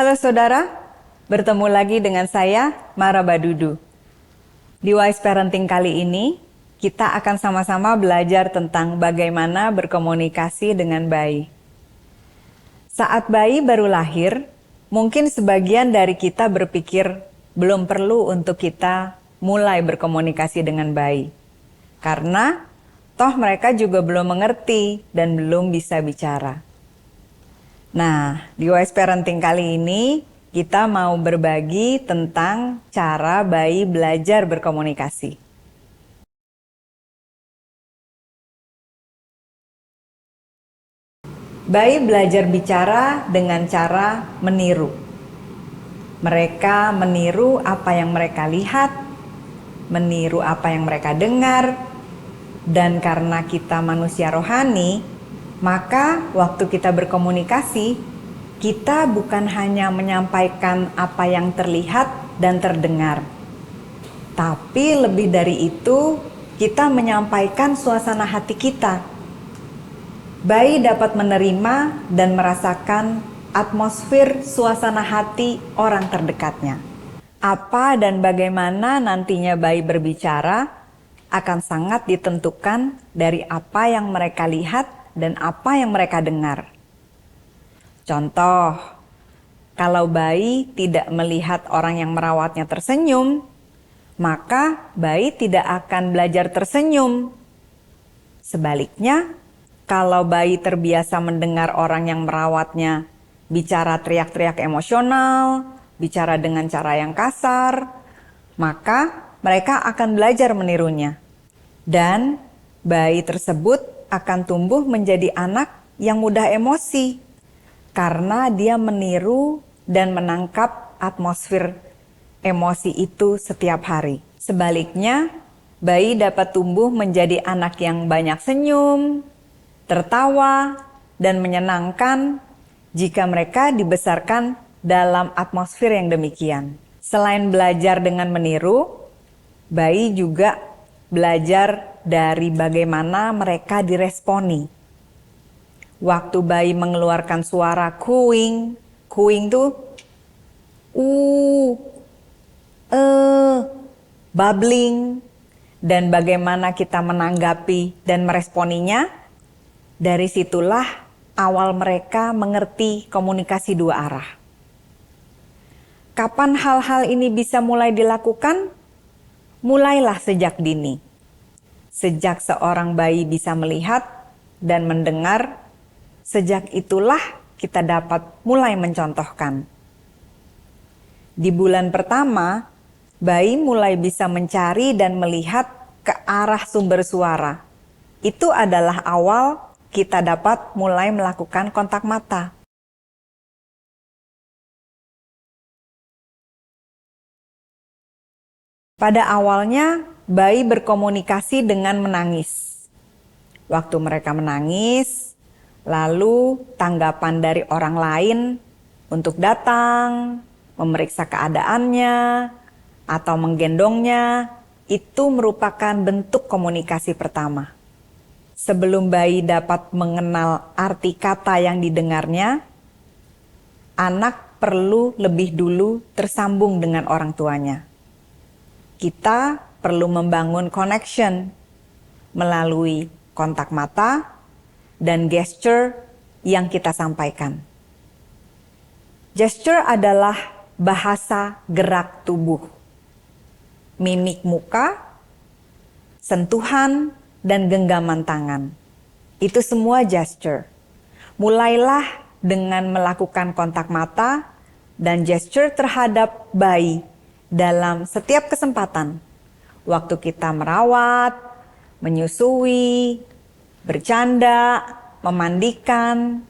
Halo saudara, bertemu lagi dengan saya, Mara Badudu. Di Wise Parenting kali ini, kita akan sama-sama belajar tentang bagaimana berkomunikasi dengan bayi. Saat bayi baru lahir, mungkin sebagian dari kita berpikir belum perlu untuk kita mulai berkomunikasi dengan bayi. Karena toh mereka juga belum mengerti dan belum bisa bicara. Nah, di Wise Parenting kali ini kita mau berbagi tentang cara bayi belajar berkomunikasi. Bayi belajar bicara dengan cara meniru. Mereka meniru apa yang mereka lihat, meniru apa yang mereka dengar, dan karena kita manusia rohani, maka waktu kita berkomunikasi, kita bukan hanya menyampaikan apa yang terlihat dan terdengar. Tapi lebih dari itu, kita menyampaikan suasana hati kita. Bayi dapat menerima dan merasakan atmosfer suasana hati orang terdekatnya. Apa dan bagaimana nantinya bayi berbicara akan sangat ditentukan dari apa yang mereka lihat dan apa yang mereka dengar. Contoh, kalau bayi tidak melihat orang yang merawatnya tersenyum, maka bayi tidak akan belajar tersenyum. Sebaliknya, kalau bayi terbiasa mendengar orang yang merawatnya bicara teriak-teriak emosional, bicara dengan cara yang kasar, maka mereka akan belajar menirunya. Dan bayi tersebut akan tumbuh menjadi anak yang mudah emosi karena dia meniru dan menangkap atmosfer emosi itu setiap hari. Sebaliknya, bayi dapat tumbuh menjadi anak yang banyak senyum, tertawa, dan menyenangkan jika mereka dibesarkan dalam atmosfer yang demikian. Selain belajar dengan meniru, bayi juga belajar dari bagaimana mereka diresponi. Waktu bayi mengeluarkan suara cooing tuh bubbling, dan bagaimana kita menanggapi dan meresponinya, dari situlah awal mereka mengerti komunikasi dua arah. Kapan hal-hal ini bisa mulai dilakukan? Mulailah sejak dini. Sejak seorang bayi bisa melihat dan mendengar, sejak itulah kita dapat mulai mencontohkan. Di bulan pertama, bayi mulai bisa mencari dan melihat ke arah sumber suara. Itu adalah awal kita dapat mulai melakukan kontak mata. Pada awalnya, bayi berkomunikasi dengan menangis. Waktu mereka menangis, lalu tanggapan dari orang lain untuk datang, memeriksa keadaannya, atau menggendongnya, itu merupakan bentuk komunikasi pertama. Sebelum bayi dapat mengenal arti kata yang didengarnya, anak perlu lebih dulu tersambung dengan orang tuanya. Kita perlu membangun connection melalui kontak mata dan gesture yang kita sampaikan. Gesture adalah bahasa gerak tubuh, mimik muka, sentuhan, dan genggaman tangan. Itu semua gesture. Mulailah dengan melakukan kontak mata dan gesture terhadap bayi dalam setiap kesempatan. Waktu kita merawat, menyusui, bercanda, memandikan,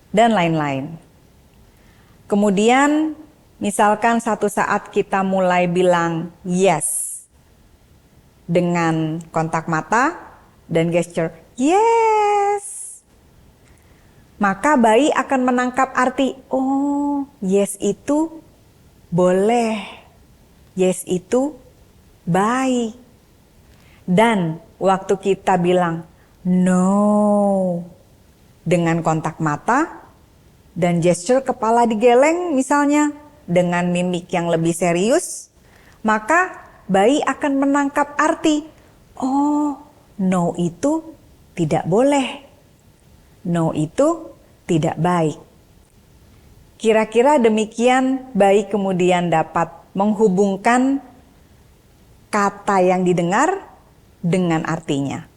dan lain-lain. Kemudian, misalkan satu saat kita mulai bilang yes dengan kontak mata dan gesture yes, maka bayi akan menangkap arti, oh yes itu boleh. Yes itu baik. Dan waktu kita bilang no dengan kontak mata, dan gesture kepala digeleng misalnya dengan mimik yang lebih serius, maka bayi akan menangkap arti, oh, no itu tidak boleh. No itu tidak baik. Kira-kira demikian bayi kemudian dapat menghubungkan kata yang didengar dengan artinya.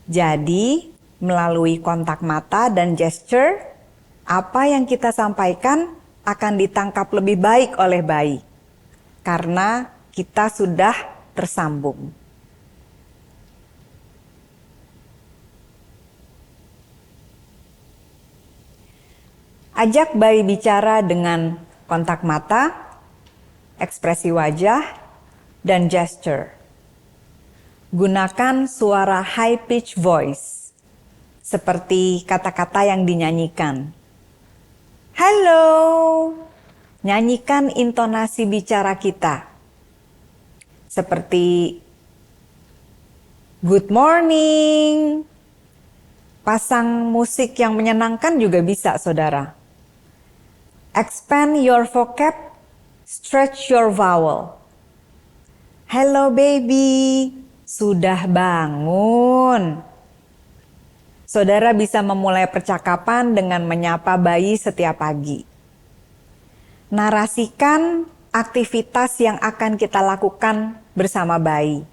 Jadi, melalui kontak mata dan gesture, apa yang kita sampaikan akan ditangkap lebih baik oleh bayi karena kita sudah tersambung. Ajak bayi bicara dengan kontak mata, ekspresi wajah, dan gesture. Gunakan suara high pitch voice, seperti kata-kata yang dinyanyikan. Halo, nyanyikan intonasi bicara kita. Seperti good morning. Pasang musik yang menyenangkan juga bisa, saudara. Expand your vocab, stretch your vowel. Hello baby, sudah bangun. Saudara bisa memulai percakapan dengan menyapa bayi setiap pagi. Narasikan aktivitas yang akan kita lakukan bersama bayi.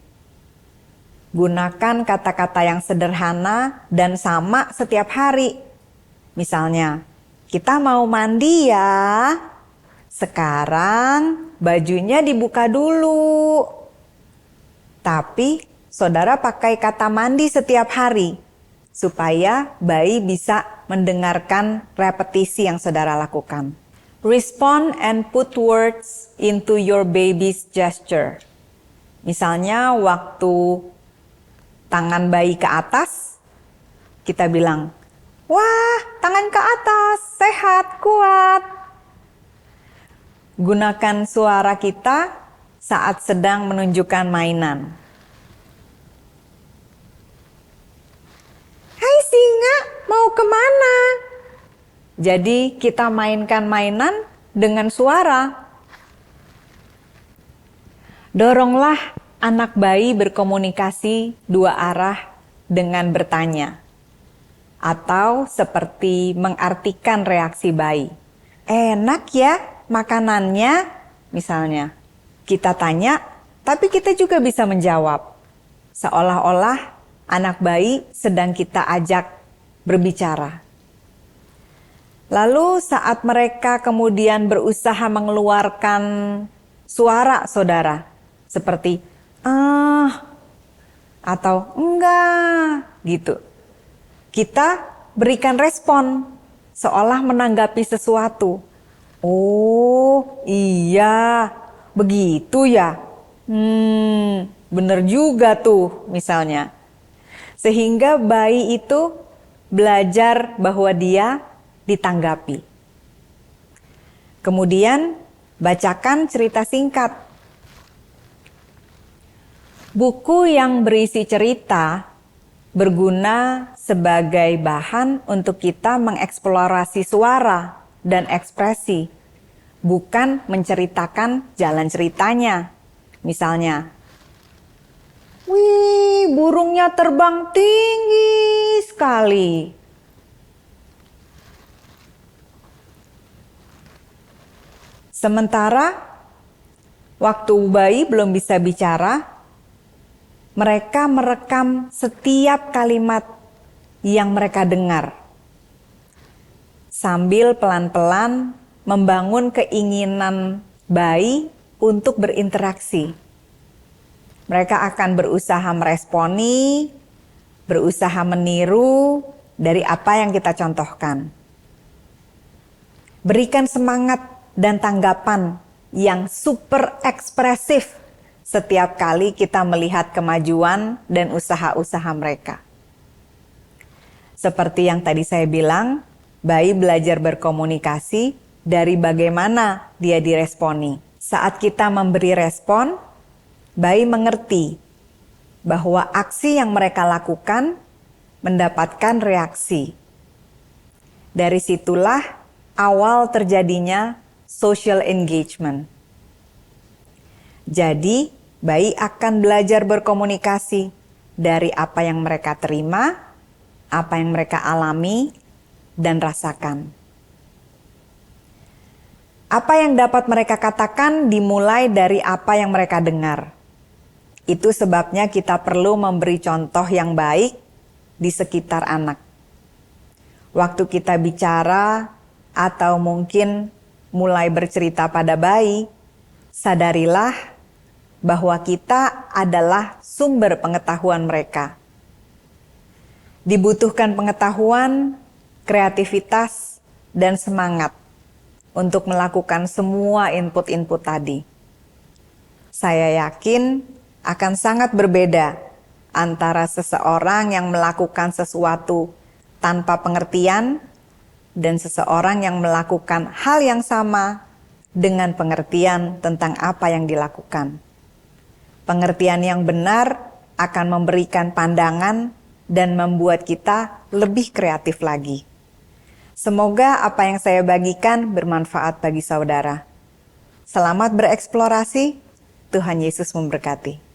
Gunakan kata-kata yang sederhana dan sama setiap hari. Misalnya, kita mau mandi ya. Sekarang bajunya dibuka dulu. Tapi saudara pakai kata mandi setiap hari supaya bayi bisa mendengarkan repetisi yang saudara lakukan. Respond and put words into your baby's gesture. Misalnya waktu tangan bayi ke atas, kita bilang, wah, tangan ke atas, sehat, kuat. Gunakan suara kita saat sedang menunjukkan mainan. Hai singa, mau kemana? Jadi kita mainkan mainan dengan suara. Doronglah anak bayi berkomunikasi dua arah dengan bertanya. Atau seperti mengartikan reaksi bayi. Enak ya makanannya, misalnya. Kita tanya, tapi kita juga bisa menjawab. Seolah-olah anak bayi sedang kita ajak berbicara. Lalu saat mereka kemudian berusaha mengeluarkan suara saudara, seperti atau enggak gitu. Kita berikan respon seolah menanggapi sesuatu. Oh iya, begitu ya. Bener juga tuh misalnya. Sehingga bayi itu belajar bahwa dia ditanggapi. Kemudian bacakan cerita singkat. Buku yang berisi cerita berguna sebagai bahan untuk kita mengeksplorasi suara dan ekspresi, bukan menceritakan jalan ceritanya. Misalnya, wih, burungnya terbang tinggi sekali. Sementara waktu bayi belum bisa bicara, mereka merekam setiap kalimat yang mereka dengar. Sambil pelan-pelan membangun keinginan bayi untuk berinteraksi. Mereka akan berusaha meresponi, berusaha meniru dari apa yang kita contohkan. Berikan semangat dan tanggapan yang super ekspresif setiap kali kita melihat kemajuan dan usaha-usaha mereka. Seperti yang tadi saya bilang, bayi belajar berkomunikasi dari bagaimana dia diresponi. Saat kita memberi respon, bayi mengerti bahwa aksi yang mereka lakukan mendapatkan reaksi. Dari situlah awal terjadinya social engagement. Jadi, bayi akan belajar berkomunikasi dari apa yang mereka terima, apa yang mereka alami, dan rasakan. Apa yang dapat mereka katakan dimulai dari apa yang mereka dengar. Itu sebabnya kita perlu memberi contoh yang baik di sekitar anak. Waktu kita bicara atau mungkin mulai bercerita pada bayi, sadarilah bahwa kita adalah sumber pengetahuan mereka. Dibutuhkan pengetahuan, kreativitas, dan semangat untuk melakukan semua input-input tadi. Saya yakin akan sangat berbeda antara seseorang yang melakukan sesuatu tanpa pengertian dan seseorang yang melakukan hal yang sama dengan pengertian tentang apa yang dilakukan. Pengertian yang benar akan memberikan pandangan dan membuat kita lebih kreatif lagi. Semoga apa yang saya bagikan bermanfaat bagi saudara. Selamat bereksplorasi, Tuhan Yesus memberkati.